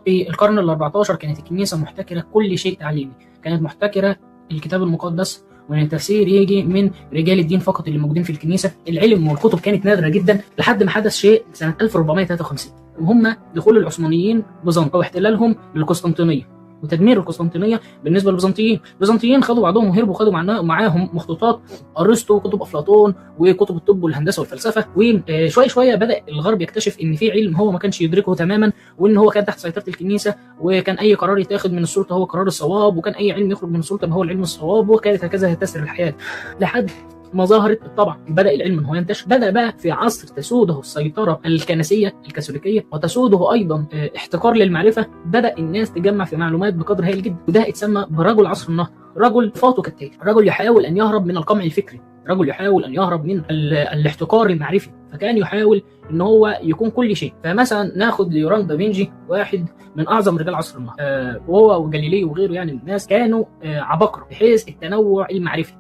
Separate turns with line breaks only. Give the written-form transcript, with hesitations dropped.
في القرن ال14 كانت الكنيسة محتكرة كل شيء تعليمي، كانت محتكرة الكتاب المقدس، وان التفسير يجي من رجال الدين فقط اللي موجودين في الكنيسة. العلم والكتب كانت نادرة جدا لحد ما حدث شيء سنة 1453، وهم دخول العثمانيين بيزنطة واحتلالهم للقسطنطينية وتدمير القسطنطينيه بالنسبه للبيزنطيين. البيزنطيين خدوا بعضهم وهربوا، خدوا معاهم مخطوطات ارسطو وكتب افلاطون وكتب الطب والهندسه والفلسفه. وشويه شويه بدا الغرب يكتشف ان في علم هو ما كانش يدركه تماما، وان هو كان تحت سيطره الكنيسه، وكان اي قرار يتاخد من السلطه هو قرار الصواب، وكان اي علم يخرج من السلطه هو العلم الصواب، وكانت هكذا تسير الحياه لحد ما ظهرت الطبع. بدا العلم ان هو ينتشر، بدا بقى في عصر تسوده السيطره الكنسيه الكاثوليكيه وتسوده ايضا احتكار للمعرفه. بدا الناس تجمع في معلومات بقدر هائل جدا، وده اتسمى برجل عصر النهضه. رجل صفاته كالتالي: رجل يحاول ان يهرب من القمع الفكري، رجل يحاول ان يهرب من الاحتكار المعرفي، فكان يحاول ان هو يكون كل شيء. فمثلا ناخد ليوناردو دافنشي، واحد من اعظم رجال عصر النهضه، وهو وجاليليو وغيره يعني من الناس كانوا عباقره بحيث التنوع المعرفي.